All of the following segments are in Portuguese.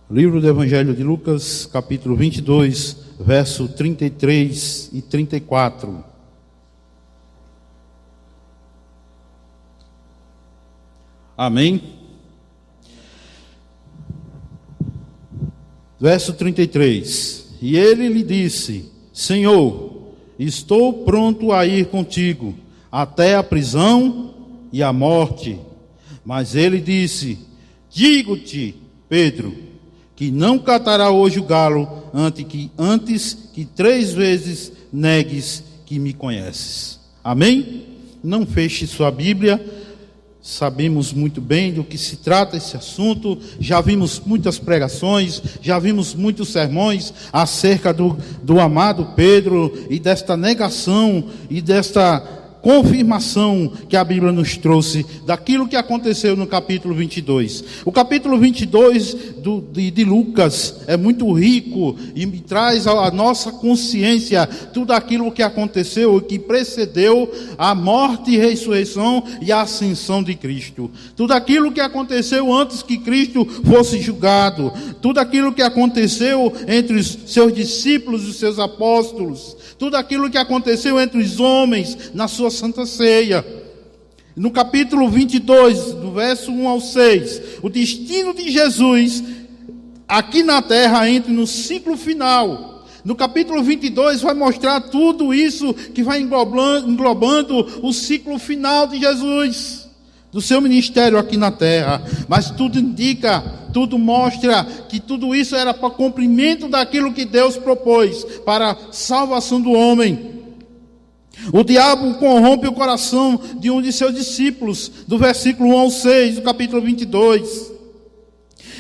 Livro do Evangelho de Lucas, capítulo 22, verso 33 e 34. Amém? Verso 33. E ele lhe disse: Senhor, estou pronto a ir contigo, até a prisão e a morte. Mas ele disse: Digo-te, Pedro, que não cantará hoje o galo antes que 3 vezes negues que me conheces. Amém? Não feche sua Bíblia. Sabemos muito bem do que se trata esse assunto. Já vimos muitas pregações, já vimos muitos sermões acerca do amado Pedro e desta negação e desta confirmação que a Bíblia nos trouxe daquilo que aconteceu no capítulo 22. O capítulo 22 de Lucas é muito rico e me traz à nossa consciência tudo aquilo que aconteceu e que precedeu a morte e ressurreição e a ascensão de Cristo. Tudo aquilo que aconteceu antes que Cristo fosse julgado. Tudo aquilo que aconteceu entre os seus discípulos e os seus apóstolos. Tudo aquilo que aconteceu entre os homens na sua Santa Ceia. No capítulo 22, do verso 1 ao 6, o destino de Jesus aqui na terra entra no ciclo final. No capítulo 22 vai mostrar tudo isso que vai englobando o ciclo final de Jesus, do seu ministério aqui na terra. Mas tudo indica, tudo mostra que tudo isso era para cumprimento daquilo que Deus propôs para a salvação do homem. O diabo corrompe o coração de um de seus discípulos, do versículo 1 ao 6, do capítulo 22.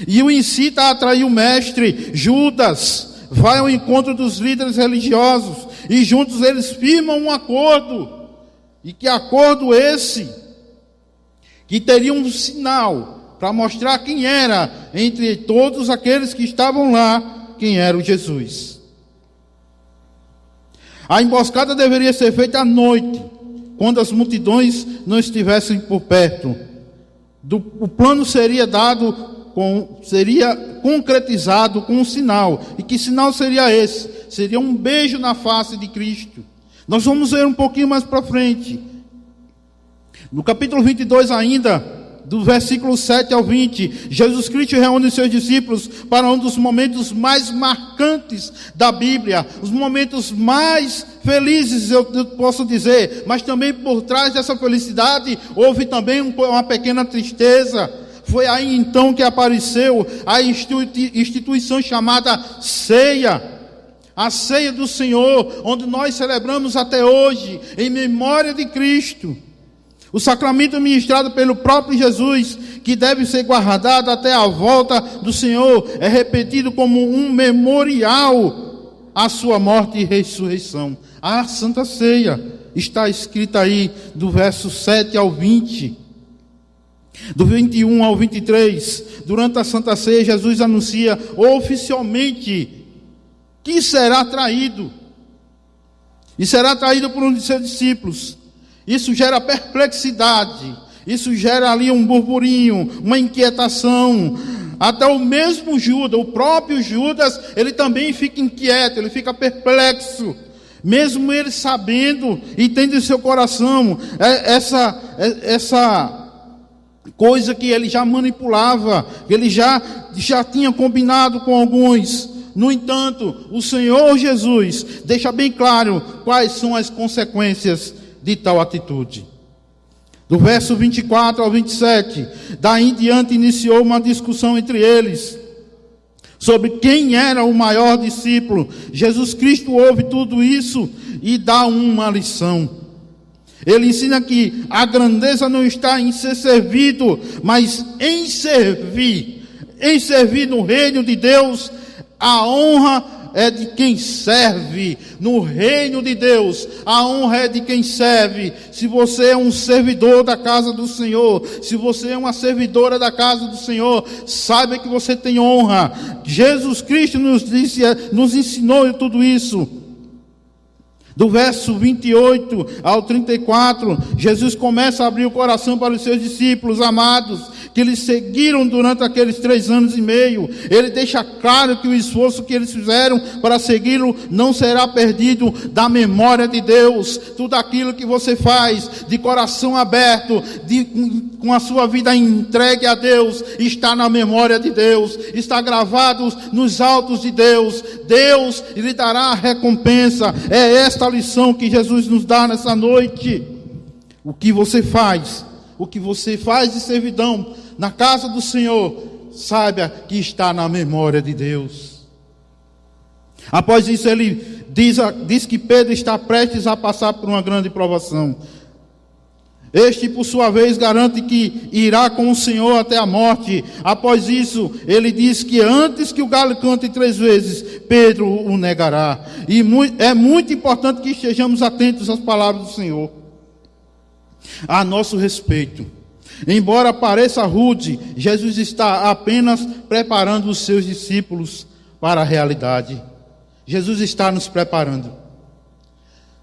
E o incita a atrair o mestre. Judas vai ao encontro dos líderes religiosos e juntos eles firmam um acordo. E que acordo esse? Que teria um sinal para mostrar quem era, entre todos aqueles que estavam lá, quem era o Jesus. A emboscada deveria ser feita à noite, quando as multidões não estivessem por perto. O plano seria concretizado com um sinal. E que sinal seria esse? Seria um beijo na face de Cristo. Nós vamos ver um pouquinho mais para frente. No capítulo 22 ainda, do versículo 7 ao 20, Jesus Cristo reúne os seus discípulos para um dos momentos mais marcantes da Bíblia, os momentos mais felizes, eu posso dizer, mas também por trás dessa felicidade houve também uma pequena tristeza. Foi aí então que apareceu a instituição chamada ceia. A ceia do Senhor, onde nós celebramos até hoje, em memória de Cristo. O sacramento ministrado pelo próprio Jesus, que deve ser guardado até a volta do Senhor, é repetido como um memorial à sua morte e ressurreição. A Santa Ceia está escrita aí do verso 7 ao 20. Do 21 ao 23, durante a Santa Ceia, Jesus anuncia oficialmente que será traído. E será traído por um de seus discípulos. Isso gera perplexidade, isso gera ali um burburinho, uma inquietação. Até o mesmo Judas, o próprio Judas, ele também fica inquieto, ele fica perplexo. Mesmo ele sabendo e tendo em seu coração essa coisa que ele já manipulava, que ele já tinha combinado com alguns. No entanto, o Senhor Jesus deixa bem claro quais são as consequências de tal atitude. Do verso 24 ao 27, daí em diante iniciou uma discussão entre eles sobre quem era o maior discípulo. Jesus Cristo ouve tudo isso e dá uma lição. Ele ensina que a grandeza não está em ser servido, mas em servir. Em servir no reino de Deus, a honra é de quem serve. No reino de Deus, a honra é de quem serve. Se você é um servidor da casa do Senhor, se você é uma servidora da casa do Senhor, saiba que você tem honra. Jesus Cristo nos ensinou tudo isso. Do verso 28 ao 34, Jesus começa a abrir o coração para os seus discípulos amados, que eles seguiram durante aqueles 3 anos e meio. Ele deixa claro que o esforço que eles fizeram para segui-lo não será perdido da memória de Deus. Tudo aquilo que você faz de coração aberto, com a sua vida entregue a Deus, está na memória de Deus, está gravado nos autos de Deus. Deus lhe dará a recompensa. É esta a lição que Jesus nos dá nessa noite. O que você faz de servidão na casa do Senhor, saiba que está na memória de Deus. Após isso, ele diz que Pedro está prestes a passar por uma grande provação. Este, por sua vez, garante que irá com o Senhor até a morte. Após isso, ele diz que antes que o galo cante 3 vezes, Pedro o negará. E é muito importante que estejamos atentos às palavras do Senhor a nosso respeito. Embora pareça rude, Jesus está apenas preparando os seus discípulos para a realidade. Jesus está nos preparando.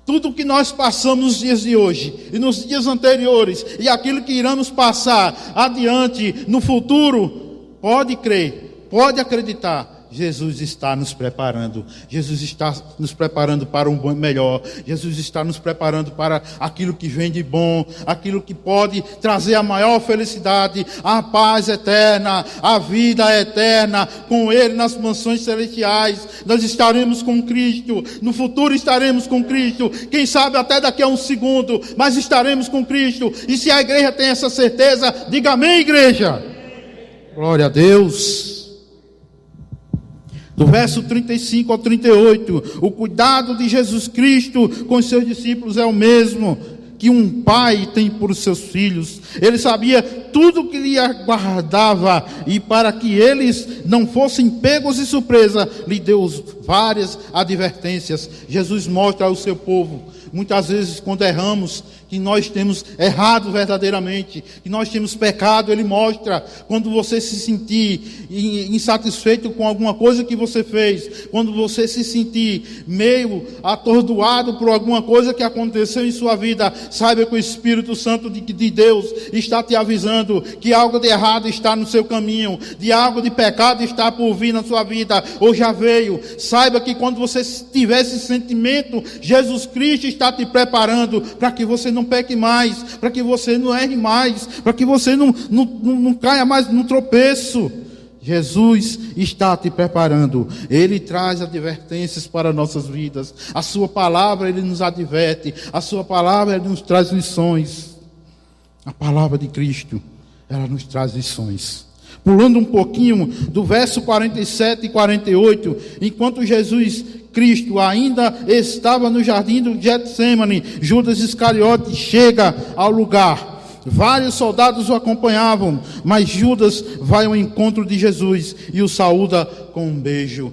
Tudo o que nós passamos nos dias de hoje e nos dias anteriores, e aquilo que iremos passar adiante no futuro, pode crer, pode acreditar, Jesus está nos preparando. Jesus está nos preparando para um bom melhor. Jesus está nos preparando para aquilo que vem de bom, aquilo que pode trazer a maior felicidade, a paz eterna, a vida eterna, com Ele nas mansões celestiais. Nós estaremos com Cristo, no futuro estaremos com Cristo, quem sabe até daqui a um segundo, mas estaremos com Cristo. E se a igreja tem essa certeza, diga amém, igreja. Glória a Deus. Do verso 35 ao 38, o cuidado de Jesus Cristo com os seus discípulos é o mesmo que um pai tem por seus filhos. Ele sabia tudo o que lhe aguardava, e para que eles não fossem pegos de surpresa, lhe deu várias advertências. Jesus mostra ao seu povo, muitas vezes quando erramos, que nós temos errado verdadeiramente, que nós temos pecado. Ele mostra quando você se sentir insatisfeito com alguma coisa que você fez, quando você se sentir meio atordoado por alguma coisa que aconteceu em sua vida, saiba que o Espírito Santo de Deus está te avisando que algo de errado está no seu caminho, de algo de pecado está por vir na sua vida, ou já veio. Saiba que quando você tiver esse sentimento, Jesus Cristo está te preparando para que você não peque mais, para que você não erre mais, para que você não caia mais no tropeço. Jesus está te preparando. Ele traz advertências para nossas vidas. A sua palavra, Ele nos adverte. A sua palavra, Ele nos traz lições. A palavra de Cristo, ela nos traz lições. Pulando um pouquinho do verso 47 e 48, enquanto Jesus Cristo ainda estava no jardim do Getsemane, Judas Iscariote chega ao lugar. Vários soldados o acompanhavam, mas Judas vai ao encontro de Jesus e o saúda com um beijo.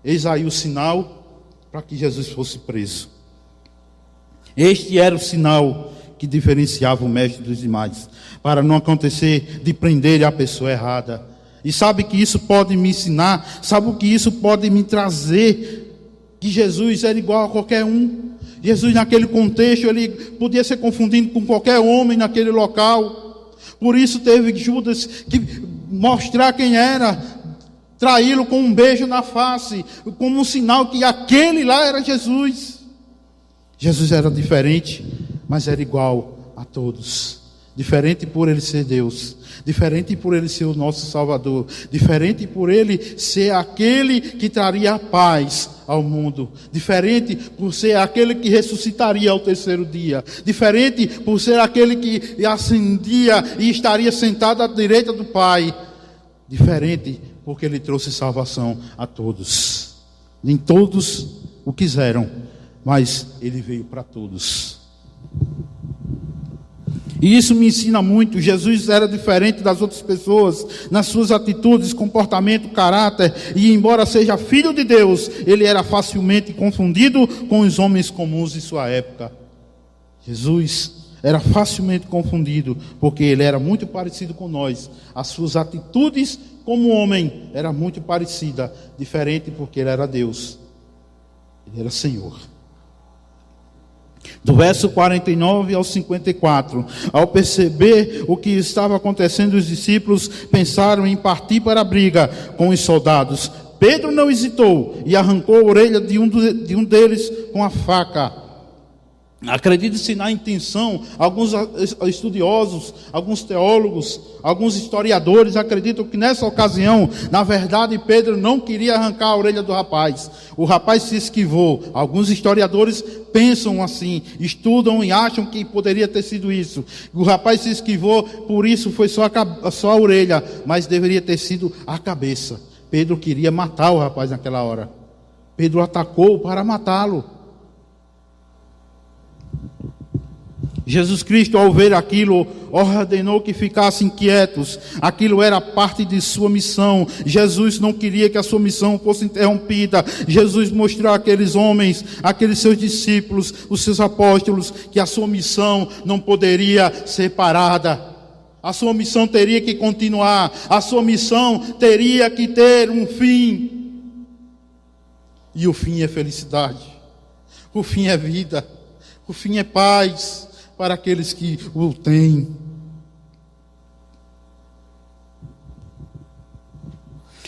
Eis aí o sinal para que Jesus fosse preso. Este era o sinal que diferenciava o mestre dos demais, para não acontecer de prender a pessoa errada. E sabe que isso pode me ensinar, sabe o que isso pode me trazer? Que Jesus era igual a qualquer um. Jesus, naquele contexto, ele podia ser confundido com qualquer homem naquele local. Por isso teve Judas que mostrar quem era, traí-lo com um beijo na face, como um sinal que aquele lá era Jesus. Jesus era diferente, mas era igual a todos. Diferente por Ele ser Deus, diferente por Ele ser o nosso Salvador, diferente por Ele ser aquele que traria a paz ao mundo, diferente por ser aquele que ressuscitaria ao 3º dia, diferente por ser aquele que ascendia e estaria sentado à direita do Pai, diferente porque Ele trouxe salvação a todos. Nem todos o quiseram, mas Ele veio para todos. E isso me ensina muito. Jesus era diferente das outras pessoas nas suas atitudes, comportamento, caráter, e embora seja filho de Deus, ele era facilmente confundido com os homens comuns de sua época. Jesus era facilmente confundido porque ele era muito parecido com nós. As suas atitudes como homem era muito parecida, diferente porque ele era Deus, ele era Senhor. Do verso 49 ao 54, ao perceber o que estava acontecendo, os discípulos pensaram em partir para a briga com os soldados. Pedro não hesitou e arrancou a orelha de um deles com a faca. Acredite-se na intenção, alguns estudiosos, alguns teólogos, alguns historiadores acreditam que nessa ocasião, na verdade, Pedro não queria arrancar a orelha do rapaz. O rapaz se esquivou. Alguns historiadores pensam assim, estudam e acham que poderia ter sido isso. O rapaz se esquivou, por isso foi só a orelha, mas deveria ter sido a cabeça. Pedro queria matar o rapaz naquela hora. Pedro atacou para matá-lo. Jesus Cristo, ao ver aquilo, ordenou que ficassem quietos. Aquilo era parte de sua missão. Jesus não queria que a sua missão fosse interrompida. Jesus mostrou àqueles homens, àqueles seus discípulos, os seus apóstolos, que a sua missão não poderia ser parada. A sua missão teria que continuar. A sua missão teria que ter um fim. E o fim é felicidade. O fim é vida. O fim é paz para aqueles que o têm.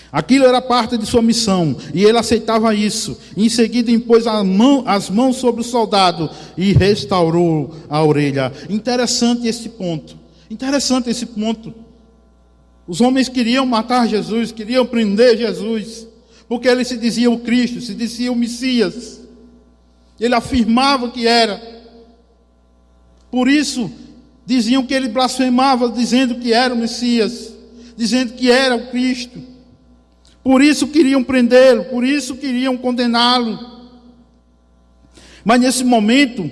Aquilo era parte de sua missão, e ele aceitava isso. Em seguida impôs as mãos sobre o soldado e restaurou a orelha. Interessante esse ponto. Os homens queriam matar Jesus, queriam prender Jesus, porque ele se dizia o Cristo, se dizia o Messias. Ele afirmava que era. Por isso, diziam que ele blasfemava, dizendo que era o Messias, dizendo que era o Cristo. Por isso queriam prendê-lo, por isso queriam condená-lo. Mas nesse momento,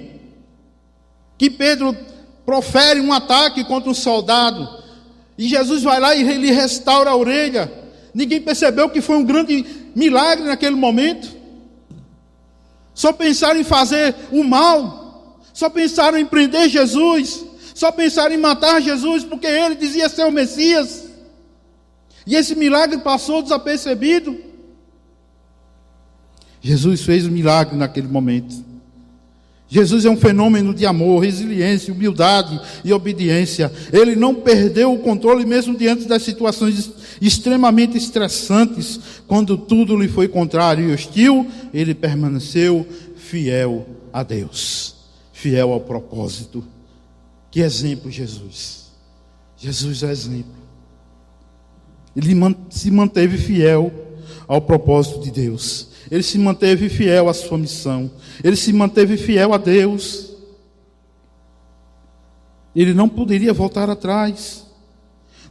que Pedro profere um ataque contra um soldado, e Jesus vai lá e lhe restaura a orelha, ninguém percebeu que foi um grande milagre naquele momento. Só pensaram em fazer o mal. Só pensaram em prender Jesus. Só pensaram em matar Jesus, porque ele dizia ser o Messias. E esse milagre passou desapercebido. Jesus fez o milagre naquele momento. Jesus é um fenômeno de amor, resiliência, humildade e obediência. Ele não perdeu o controle mesmo diante das situações extremamente estressantes. Quando tudo lhe foi contrário e hostil, ele permaneceu fiel a Deus. Fiel ao propósito. Que exemplo, Jesus. Jesus é exemplo. Ele se manteve fiel ao propósito de Deus. Ele se manteve fiel à sua missão. Ele se manteve fiel a Deus. Ele não poderia voltar atrás.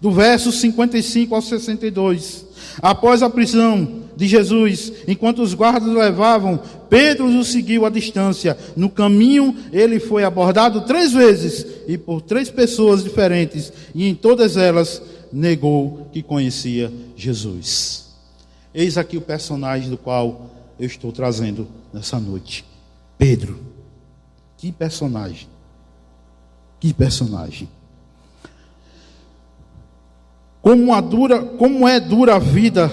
Do verso 55 ao 62. Após a prisão de Jesus, enquanto os guardas o levavam, Pedro o seguiu à distância. No caminho, ele foi abordado 3 vezes e por 3 pessoas diferentes, e em todas elas negou que conhecia Jesus. Eis aqui o personagem do qual eu estou trazendo nessa noite. Pedro. Que personagem. Que personagem. Como é dura a vida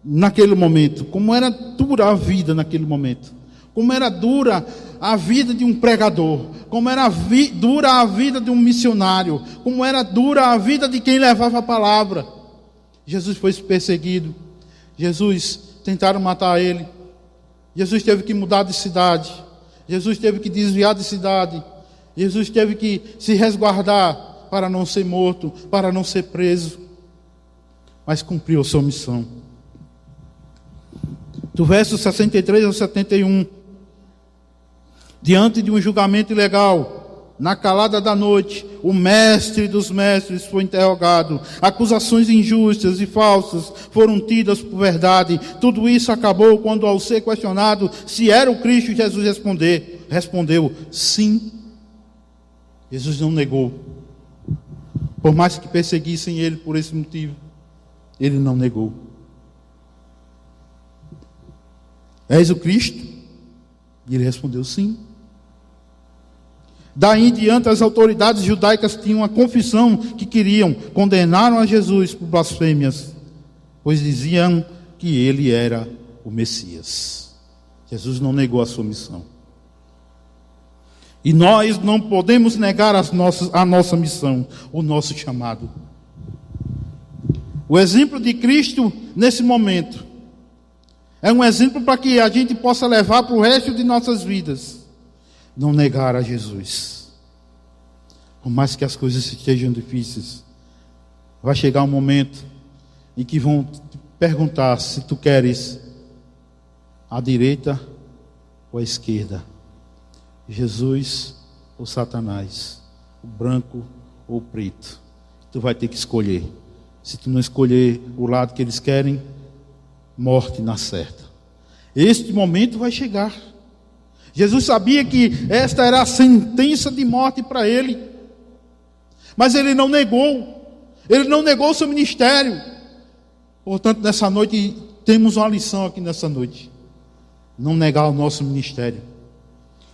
naquele momento. Como era dura a vida naquele momento. Como era dura a vida de um pregador. Como era dura a vida de um missionário. Como era dura a vida de quem levava a palavra. Jesus foi perseguido. Tentaram matar ele. Jesus teve que mudar de cidade. Jesus teve que desviar de cidade. Jesus teve que se resguardar para não ser morto, para não ser preso. Mas cumpriu a sua missão. Do verso 63 ao 71. Diante de um julgamento ilegal, na calada da noite, o mestre dos mestres foi interrogado. Acusações injustas e falsas foram tidas por verdade. Tudo isso acabou quando, ao ser questionado se era o Cristo, Jesus respondeu sim. Jesus não negou. Por mais que perseguissem ele por esse motivo, ele não negou. És o Cristo? E ele respondeu sim. Daí em diante as autoridades judaicas tinham uma confissão que queriam, condenaram a Jesus por blasfêmias, pois diziam que ele era o Messias. Jesus não negou a sua missão. E nós não podemos negar a nossa missão, o nosso chamado. O exemplo de Cristo nesse momento é um exemplo para que a gente possa levar para o resto de nossas vidas. Não negar a Jesus. Por mais que as coisas estejam difíceis, vai chegar um momento em que vão te perguntar se tu queres a direita ou a esquerda, Jesus ou Satanás, o branco ou o preto. Tu vai ter que escolher. Se tu não escolher o lado que eles querem, morte na certa. Este momento vai chegar. Jesus sabia que esta era a sentença de morte para ele. Mas ele não negou. Ele não negou o seu ministério. Portanto, nessa noite, temos uma lição aqui nessa noite. Não negar o nosso ministério.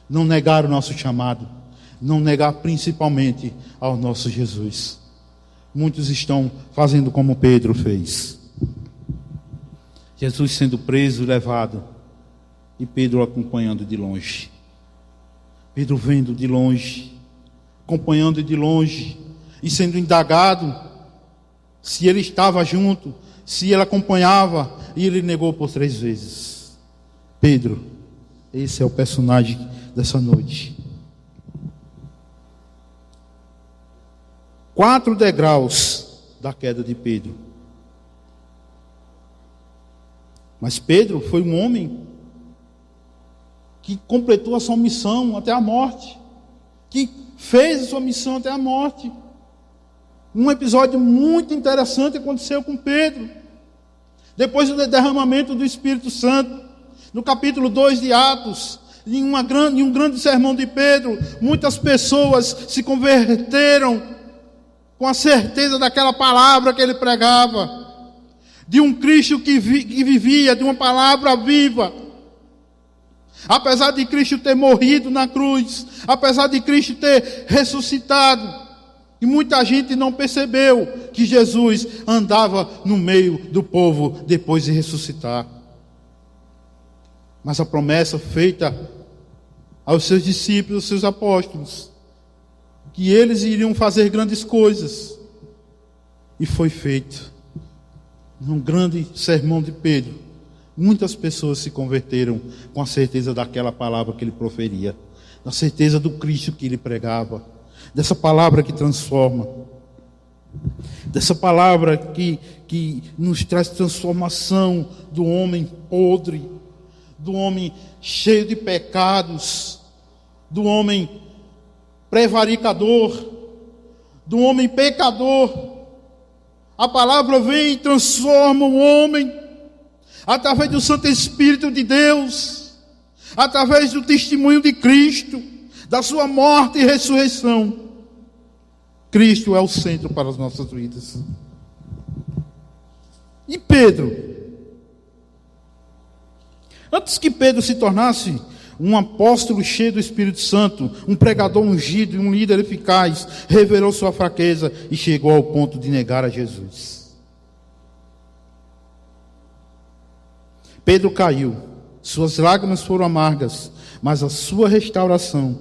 Não negar o nosso chamado. Não negar principalmente ao nosso Jesus. Muitos estão fazendo como Pedro fez. Jesus sendo preso e levado, e Pedro acompanhando de longe. Pedro vendo de longe, acompanhando de longe, e sendo indagado se ele estava junto, se ele acompanhava, e ele negou por 3 vezes. Pedro, esse é o personagem dessa noite. 4 degraus da queda de Pedro. Mas Pedro foi um homem que completou a sua missão até a morte, que fez a sua missão até a morte. Um episódio muito interessante aconteceu com Pedro. Depois do derramamento do Espírito Santo, no capítulo 2 de Atos, em um grande sermão de Pedro, muitas pessoas se converteram com a certeza daquela palavra que ele pregava, de um Cristo que vivia, de uma palavra viva. Apesar de Cristo ter morrido na cruz, apesar de Cristo ter ressuscitado, e muita gente não percebeu que Jesus andava no meio do povo depois de ressuscitar. Mas a promessa feita aos seus discípulos, aos seus apóstolos, que eles iriam fazer grandes coisas, e foi feito. Num grande sermão de Pedro, muitas pessoas se converteram com a certeza daquela palavra que ele proferia, da certeza do Cristo que ele pregava, dessa palavra que transforma, dessa palavra que nos traz transformação do homem podre, do homem cheio de pecados, do homem prevaricador, do homem pecador. A palavra vem e transforma o homem, através do Santo Espírito de Deus, através do testemunho de Cristo, da sua morte e ressurreição. Cristo é o centro para as nossas vidas. E Pedro? Antes que Pedro se tornasse um apóstolo cheio do Espírito Santo, um pregador ungido e um líder eficaz, revelou sua fraqueza e chegou ao ponto de negar a Jesus. Pedro caiu, suas lágrimas foram amargas, mas a sua restauração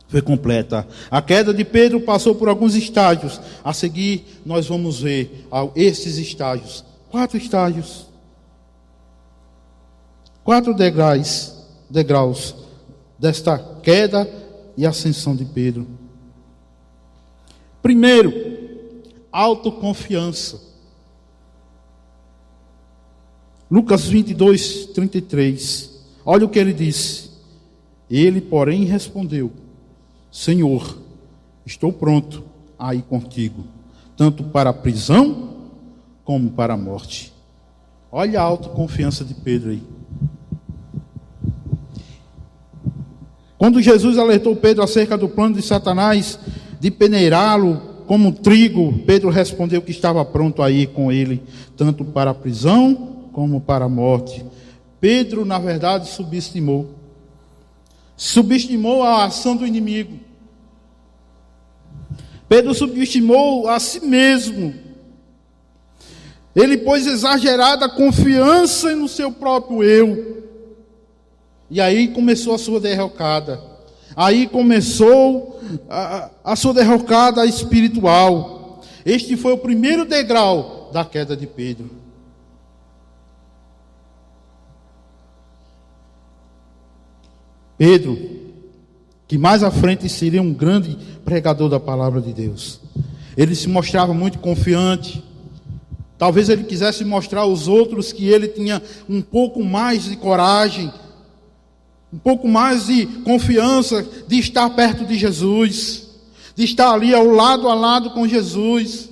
foi completa. A queda de Pedro passou por alguns estágios. A seguir, nós vamos ver esses estágios. 4 estágios. 4 degraus desta queda e ascensão de Pedro. Primeiro, autoconfiança. Lucas 22, 33. Olha o que ele disse. Ele, porém, respondeu: Senhor, estou pronto a ir contigo, tanto para a prisão como para a morte. Olha a autoconfiança de Pedro aí. Quando Jesus alertou Pedro acerca do plano de Satanás de peneirá-lo como trigo, Pedro respondeu que estava pronto a ir com ele, tanto para a prisão como para a morte. Pedro, na verdade, subestimou a ação do inimigo. Pedro subestimou a si mesmo. Ele pôs exagerada confiança no seu próprio eu. E aí começou a sua derrocada. Aí começou a sua derrocada espiritual. Este foi o primeiro degrau da queda de Pedro. Pedro, que mais à frente seria um grande pregador da palavra de Deus. Ele se mostrava muito confiante. Talvez ele quisesse mostrar aos outros que ele tinha um pouco mais de coragem, um pouco mais de confiança de estar perto de Jesus, de estar ali ao lado com Jesus.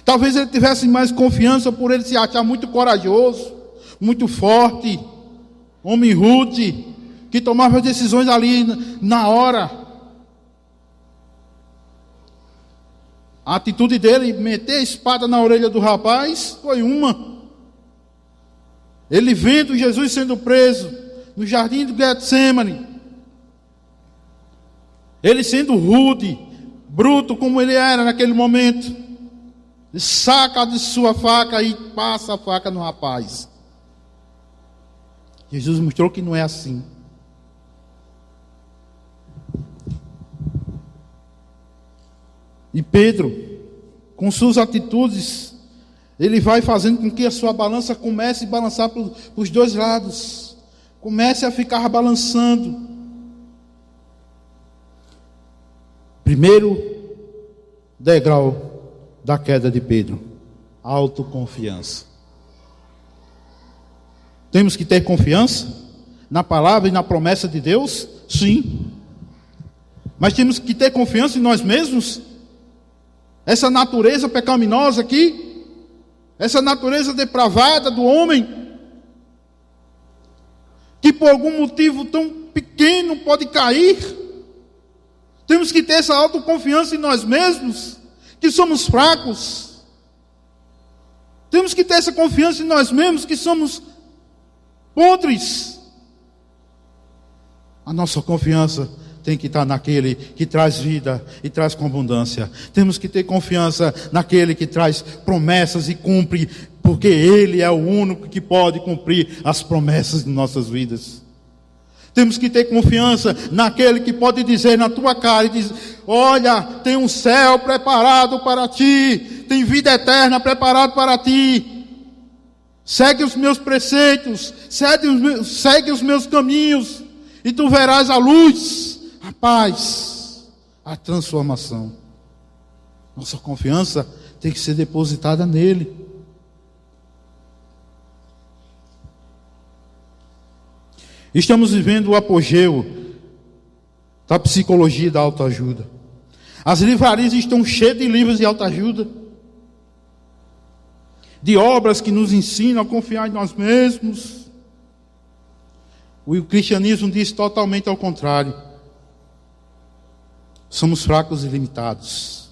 Talvez ele tivesse mais confiança por ele se achar muito corajoso, muito forte, homem rude, que tomava decisões ali na hora. A atitude dele, meter a espada na orelha do rapaz, foi uma. Ele vendo Jesus sendo preso no jardim do Getsemane, ele sendo rude, bruto como ele era naquele momento, ele saca de sua faca e passa a faca no rapaz. Jesus mostrou que não é assim. E Pedro, com suas atitudes, ele vai fazendo com que a sua balança comece a balançar para os dois lados. Comece a ficar balançando. Primeiro degrau da queda de Pedro: autoconfiança. Temos que ter confiança na palavra e na promessa de Deus? Sim. Mas temos que ter confiança em nós mesmos? Essa natureza pecaminosa aqui, essa natureza depravada do homem, que por algum motivo tão pequeno pode cair. Temos que ter essa autoconfiança em nós mesmos, que somos fracos. Temos que ter essa confiança em nós mesmos, que somos podres. A nossa confiança tem que estar naquele que traz vida e traz com abundância. Temos que ter confiança naquele que traz promessas e cumpre, porque Ele é o único que pode cumprir as promessas de nossas vidas. Temos que ter confiança naquele que pode dizer na tua cara e dizer: olha, tem um céu preparado para ti, tem vida eterna preparado para ti. Segue os meus preceitos, segue os meus caminhos, e tu verás a luz, a paz, a transformação. Nossa confiança tem que ser depositada nele. Estamos vivendo o apogeu da psicologia da autoajuda. As livrarias estão cheias de livros de autoajuda, de obras que nos ensinam a confiar em nós mesmos. O cristianismo diz totalmente ao contrário. Somos fracos e limitados.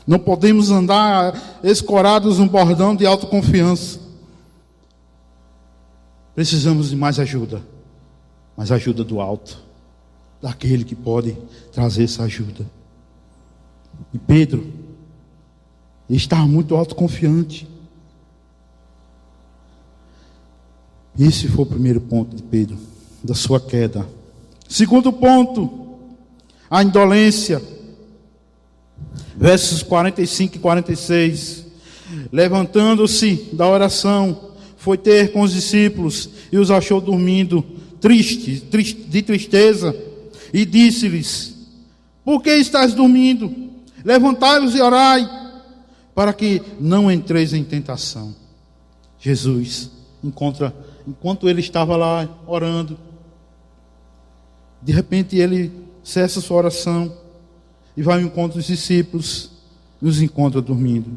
Não podemos andar escorados num bordão de autoconfiança. Precisamos de mais ajuda. Mais ajuda do alto. Daquele que pode trazer essa ajuda. E Pedro estava muito autoconfiante. Esse foi o primeiro ponto de Pedro, da sua queda. Segundo ponto, a indolência. Versos 45 e 46. Levantando-se da oração, foi ter com os discípulos e os achou dormindo, de tristeza, e disse-lhes: por que estás dormindo? Levantai-vos e orai, para que não entreis em tentação. Jesus enquanto ele estava lá orando, de repente ele cessa sua oração e vai ao encontro dos discípulos e os encontra dormindo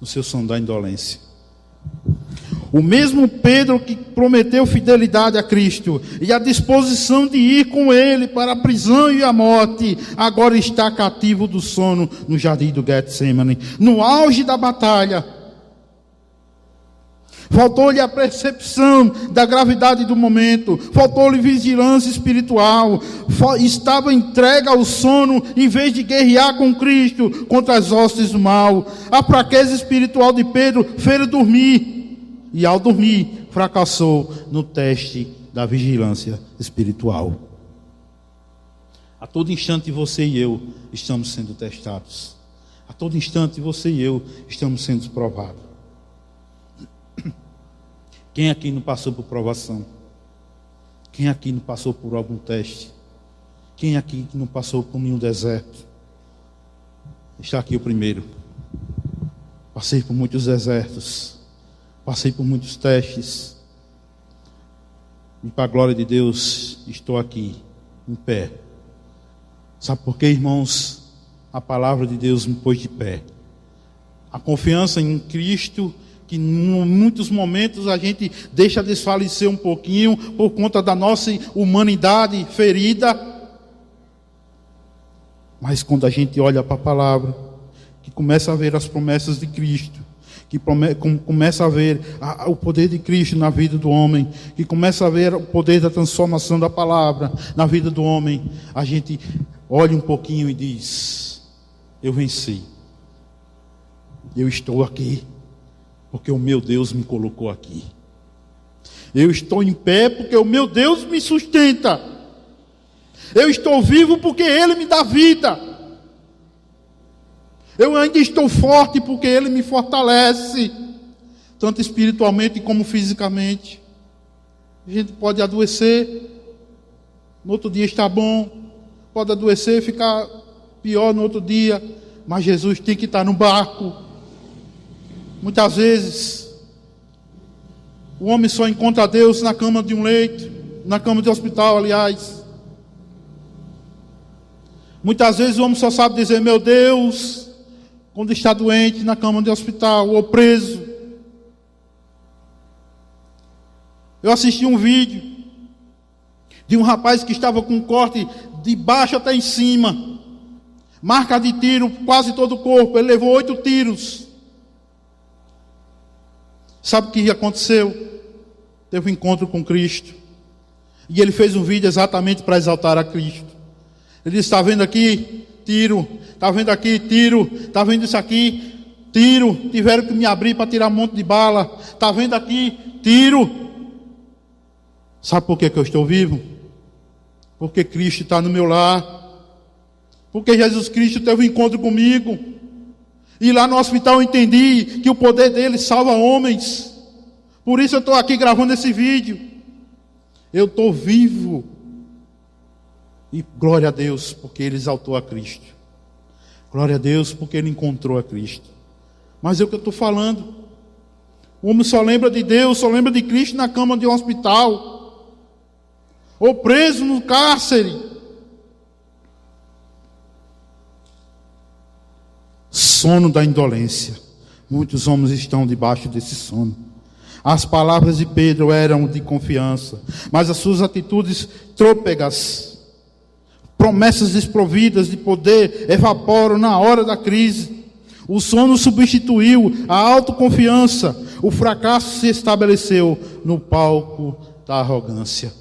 no seu sono da indolência. O mesmo Pedro que prometeu fidelidade a Cristo e a disposição de ir com ele para a prisão e a morte, agora está cativo do sono no jardim do Getsemane, no auge da batalha. Faltou-lhe a percepção da gravidade do momento, faltou-lhe vigilância espiritual, estava entregue ao sono em vez de guerrear com Cristo contra as hostes do mal. A fraqueza espiritual de Pedro fez-o dormir, e ao dormir fracassou no teste da vigilância espiritual. A todo instante você e eu estamos sendo testados. A todo instante você e eu estamos sendo provados. Quem aqui não passou por provação? Quem aqui não passou por algum teste? Quem aqui não passou por nenhum deserto? Está aqui o primeiro. Passei por muitos desertos. Passei por muitos testes. E para a glória de Deus, estou aqui, em pé. Sabe por quê, irmãos? A palavra de Deus me pôs de pé. A confiança em Cristo, que em muitos momentos a gente deixa desfalecer um pouquinho por conta da nossa humanidade ferida. Mas quando a gente olha para a palavra, que começa a ver as promessas de Cristo, que começa a ver o poder de Cristo na vida do homem, que começa a ver o poder da transformação da palavra na vida do homem, a gente olha um pouquinho e diz: eu venci. Eu estou aqui porque o meu Deus me colocou aqui. Eu estou em pé porque o meu Deus me sustenta. Eu estou vivo porque Ele me dá vida. Eu ainda estou forte porque Ele me fortalece, tanto espiritualmente como fisicamente. A gente pode adoecer, no outro dia está bom, pode adoecer, ficar pior no outro dia, mas Jesus tem que estar no barco. Muitas vezes o homem só encontra Deus na cama de um leito, na cama de hospital, aliás. Muitas vezes o homem só sabe dizer meu Deus quando está doente na cama de hospital ou preso. Eu assisti um vídeo de um rapaz que estava com um corte de baixo até em cima, marca de tiro quase todo o corpo. Ele levou 8 tiros. Sabe o que aconteceu? Teve um encontro com Cristo, e ele fez um vídeo exatamente para exaltar a Cristo. Ele disse: está vendo aqui? Tiro. Está vendo aqui? Tiro. Está vendo isso aqui? Tiro. Tiveram que me abrir para tirar um monte de bala. Está vendo aqui? Tiro. Sabe por que eu estou vivo? Porque Cristo está no meu lar. Porque Jesus Cristo teve um encontro comigo. E lá no hospital eu entendi que o poder dele salva homens. Por isso eu estou aqui gravando esse vídeo. Eu estou vivo. E glória a Deus, porque ele exaltou a Cristo. Glória a Deus, porque ele encontrou a Cristo. Mas é o que eu estou falando. O homem só lembra de Deus, só lembra de Cristo na cama de um hospital, ou preso no cárcere. Sono da indolência. Muitos homens estão debaixo desse sono. As palavras de Pedro eram de confiança, mas as suas atitudes trôpegas, promessas desprovidas de poder, evaporam na hora da crise. O sono substituiu a autoconfiança. O fracasso se estabeleceu no palco da arrogância.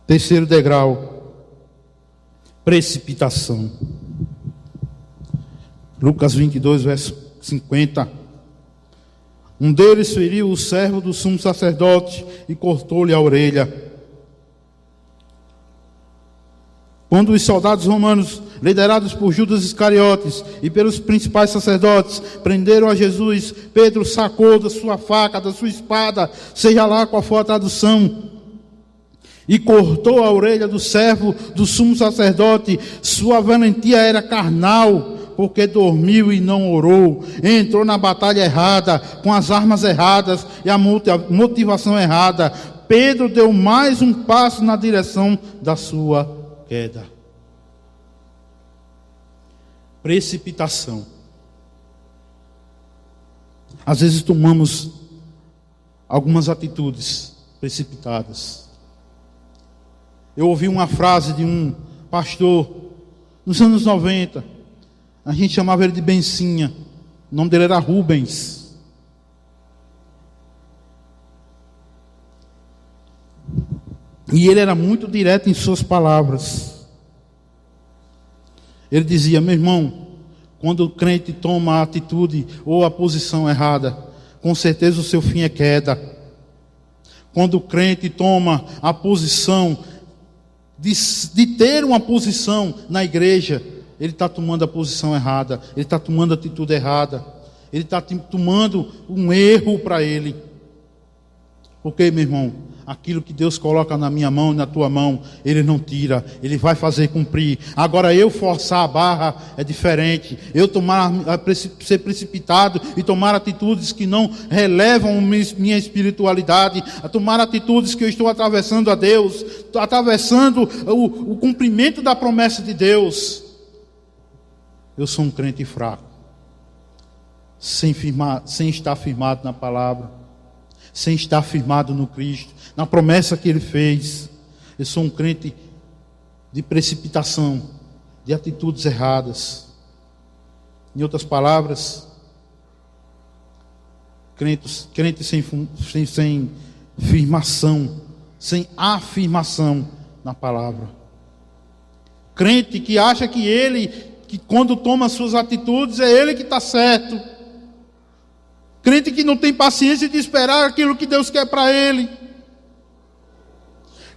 Terceiro degrau: precipitação. Lucas 22, verso 50. Um deles feriu o servo do sumo sacerdote e cortou-lhe a orelha. Quando os soldados romanos, liderados por Judas Iscariotes e pelos principais sacerdotes, prenderam a Jesus, Pedro sacou da sua faca, da sua espada, seja lá qual for a tradução, e cortou a orelha do servo do sumo sacerdote. Sua valentia era carnal, porque dormiu e não orou. Entrou na batalha errada, com as armas erradas e a motivação errada. Pedro deu mais um passo na direção da sua queda. Precipitação. Às vezes tomamos algumas atitudes precipitadas. Eu ouvi uma frase de um pastor nos anos 90. A gente chamava ele de Bencinha. O nome dele era Rubens. E ele era muito direto em suas palavras. Ele dizia: meu irmão, quando o crente toma a atitude ou a posição errada, com certeza o seu fim é queda. Quando o crente toma a posição de ter uma posição na igreja, ele está tomando a posição errada, ele está tomando a atitude errada, ele está tomando um erro para ele. Porque, meu irmão, aquilo que Deus coloca na minha mão e na tua mão, Ele não tira, Ele vai fazer cumprir. Agora, eu forçar a barra é diferente. Eu ser precipitado e tomar atitudes que não relevam minha espiritualidade, a tomar atitudes que eu estou atravessando a Deus, atravessando o cumprimento da promessa de Deus. Eu sou um crente fraco, sem estar firmado na palavra, sem estar firmado no Cristo, na promessa que Ele fez. Eu sou um crente de precipitação, de atitudes erradas. Em outras palavras, crente sem firmação, sem afirmação na palavra. Crente que acha que quando toma suas atitudes é ele que está certo. Crente que não tem paciência de esperar aquilo que Deus quer para ele.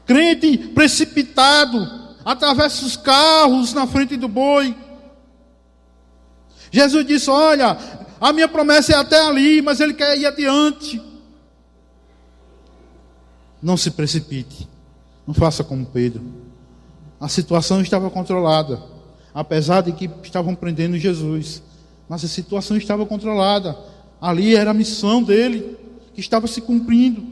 Crente precipitado, atravessa os carros na frente do boi. Jesus disse: olha, a minha promessa é até ali, mas Ele quer ir adiante. Não se precipite, não faça como Pedro. A situação estava controlada, apesar de que estavam prendendo Jesus, mas a situação estava controlada. Ali era a missão dele, que estava se cumprindo.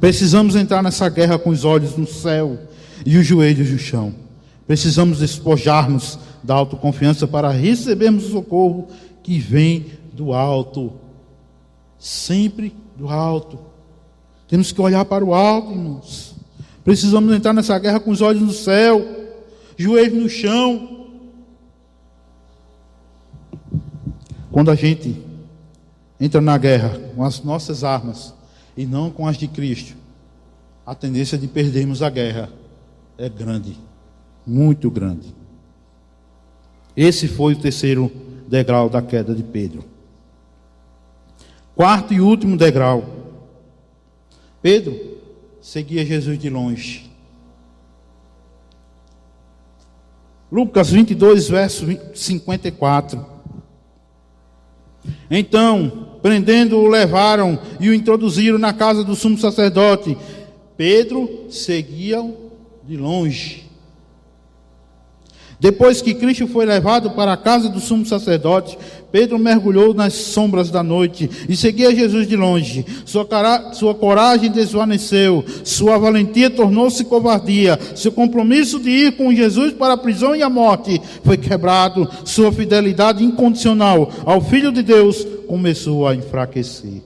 Precisamos entrar nessa guerra com os olhos no céu e os joelhos no chão. Precisamos despojar-nos da autoconfiança para recebermos o socorro que vem do alto. Sempre do alto. Temos que olhar para o alto, irmãos. Precisamos entrar nessa guerra com os olhos no céu, joelhos no chão. Quando a gente entra na guerra com as nossas armas e não com as de Cristo, a tendência de perdermos a guerra é grande, muito grande. Esse foi o terceiro degrau da queda de Pedro. Quarto e último degrau. Pedro seguia Jesus de longe. Lucas 22, verso 54. Então, prendendo-o, levaram e o introduziram na casa do sumo sacerdote. Pedro seguia de longe. Depois que Cristo foi levado para a casa do sumo sacerdote, Pedro mergulhou nas sombras da noite e seguia Jesus de longe. Sua coragem desvaneceu, sua valentia tornou-se covardia, seu compromisso de ir com Jesus para a prisão e a morte foi quebrado, sua fidelidade incondicional ao Filho de Deus começou a enfraquecer.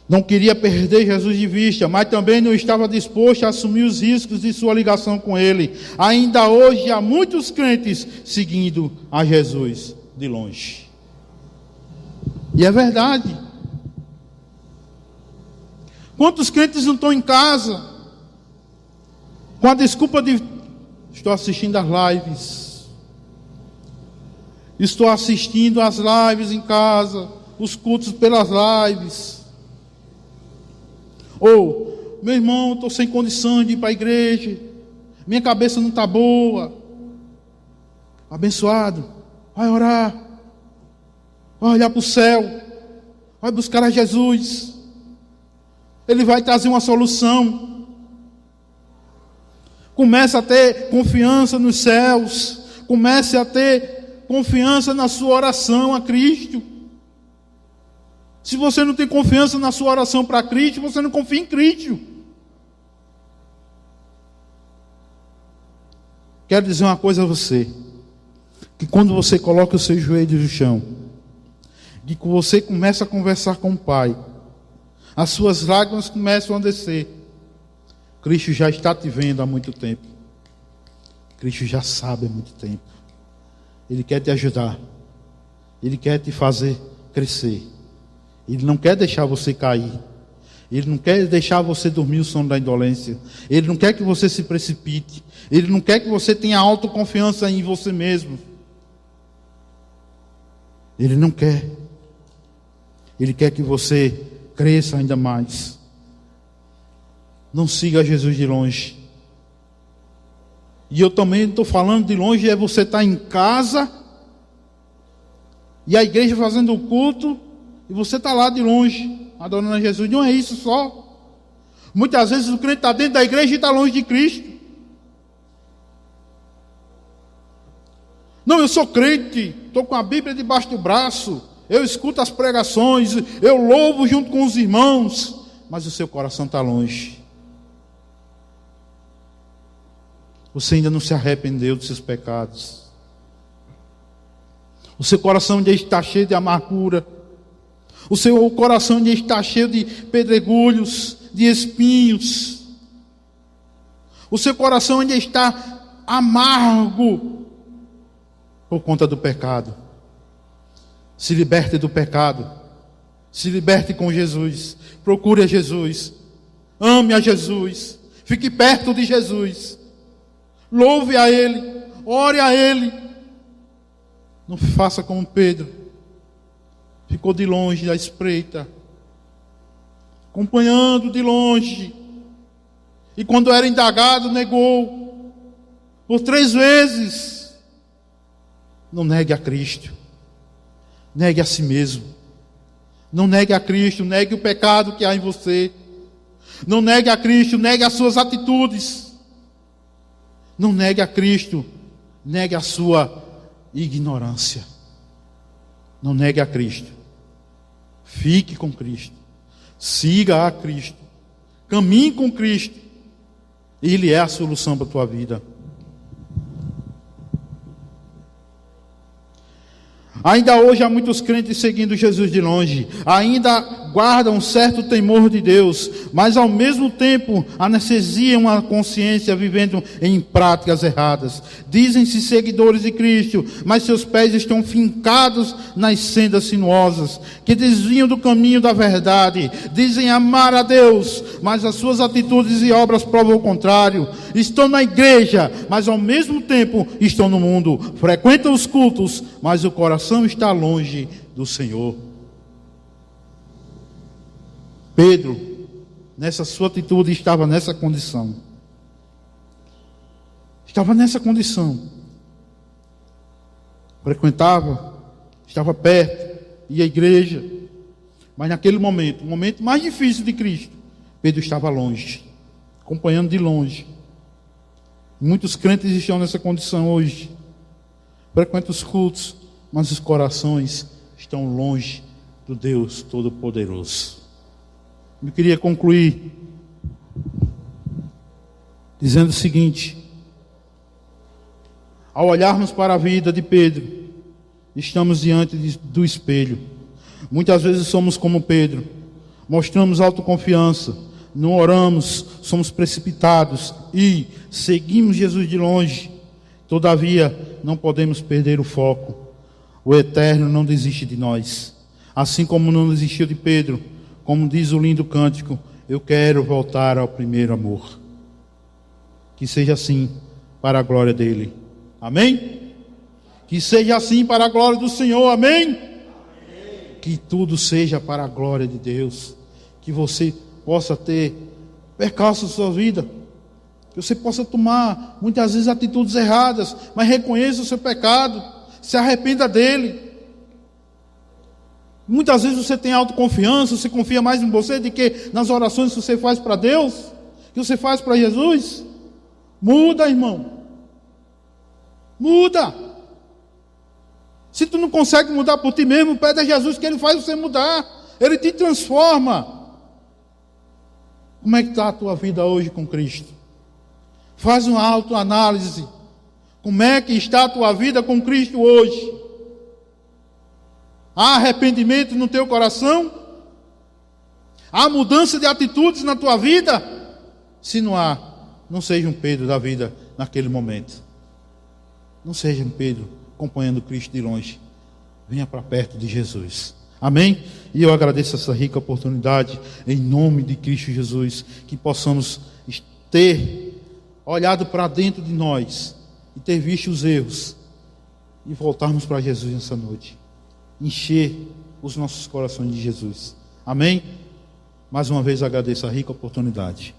Não queria perder Jesus de vista, mas também não estava disposto a assumir os riscos de sua ligação com Ele. Ainda hoje há muitos crentes seguindo a Jesus de longe. E é verdade. Quantos crentes não estão em casa com a desculpa de: estou assistindo as lives, estou assistindo as lives em casa, os cultos pelas lives. Ou, meu irmão, estou sem condição de ir para a igreja, minha cabeça não está boa. Abençoado, vai orar, vai olhar para o céu, vai buscar a Jesus, Ele vai trazer uma solução. Comece a ter confiança nos céus, comece a ter confiança na sua oração a Cristo. Se você não tem confiança na sua oração para Cristo, você não confia em Cristo. Quero dizer uma coisa a você, que quando você coloca os seus joelhos no chão, que você começa a conversar com o Pai, as suas lágrimas começam a descer. Cristo já está te vendo há muito tempo. Cristo já sabe há muito tempo. Ele quer te ajudar. Ele quer te fazer crescer. Ele não quer deixar você cair. Ele não quer deixar você dormir o sono da indolência. Ele não quer que você se precipite. Ele não quer que você tenha autoconfiança em você mesmo. Ele não quer. Ele quer que você cresça ainda mais. Não siga Jesus de longe. E eu também estou falando de longe, é você estar em casa e a igreja fazendo o culto e você está lá de longe, adorando a Jesus. Não é isso só. Muitas vezes o crente está dentro da igreja e está longe de Cristo. Não, eu sou crente, estou com a Bíblia debaixo do braço, eu escuto as pregações, eu louvo junto com os irmãos, mas o seu coração está longe. Você ainda não se arrependeu dos seus pecados. O seu coração ainda está cheio de amargura. O seu coração ainda está cheio de pedregulhos, de espinhos. O seu coração ainda está amargo por conta do pecado. Se liberte do pecado. Se liberte com Jesus. Procure a Jesus. Ame a Jesus. Fique perto de Jesus. Louve a Ele. Ore a Ele. Não faça como Pedro. Ficou de longe à espreita, acompanhando de longe. E quando era indagado, negou por 3 vezes. Não negue a Cristo. Negue a si mesmo. Não negue a Cristo, negue o pecado que há em você. Não negue a Cristo, negue as suas atitudes. Não negue a Cristo, negue a sua ignorância. Não negue a Cristo. Fique com Cristo. Siga a Cristo. Caminhe com Cristo. Ele é a solução para a tua vida. Ainda hoje há muitos crentes seguindo Jesus de longe, ainda guardam um certo temor de Deus, mas ao mesmo tempo anestesiam a consciência vivendo em práticas erradas. Dizem-se seguidores de Cristo, mas seus pés estão fincados nas sendas sinuosas, que desviam do caminho da verdade. Dizem amar a Deus, mas as suas atitudes e obras provam o contrário. Estão na igreja, mas ao mesmo tempo estão no mundo. Frequentam os cultos, mas o coração está longe do Senhor. Pedro, nessa sua atitude, estava nessa condição. Estava nessa condição. Frequentava, estava perto, ia à igreja. Mas naquele momento, o momento mais difícil de Cristo, Pedro estava longe, acompanhando de longe. Muitos crentes estão nessa condição hoje. Frequentam os cultos, mas os corações estão longe do Deus Todo-Poderoso. Eu queria concluir dizendo o seguinte: ao olharmos para a vida de Pedro, estamos diante do espelho. Muitas vezes somos como Pedro, mostramos autoconfiança, não oramos, somos precipitados e seguimos Jesus de longe. Todavia, não podemos perder o foco. O Eterno não desiste de nós, assim como não desistiu de Pedro. Como diz o lindo cântico, eu quero voltar ao primeiro amor. Que seja assim para a glória dele. Amém? Que seja assim para a glória do Senhor. Amém? Amém. Que tudo seja para a glória de Deus. Que você possa ter percalço na sua vida. Que você possa tomar muitas vezes atitudes erradas, mas reconheça o seu pecado. Se arrependa dele. Muitas vezes você tem autoconfiança, você confia mais em você do que nas orações que você faz para Deus, que você faz para Jesus. Muda, irmão. Muda. Se tu não consegue mudar por ti mesmo, pede a Jesus que Ele faz você mudar. Ele te transforma. Como é que está a tua vida hoje com Cristo? Faz uma autoanálise. Como é que está a tua vida com Cristo hoje? Há arrependimento no teu coração? Há mudança de atitudes na tua vida? Se não há, não seja um Pedro da vida naquele momento. Não seja um Pedro acompanhando Cristo de longe. Venha para perto de Jesus. Amém? E eu agradeço essa rica oportunidade, em nome de Cristo Jesus, que possamos ter olhado para dentro de nós e ter visto os erros e voltarmos para Jesus nessa noite. Encher os nossos corações de Jesus. Amém? Mais uma vez agradeço a rica oportunidade.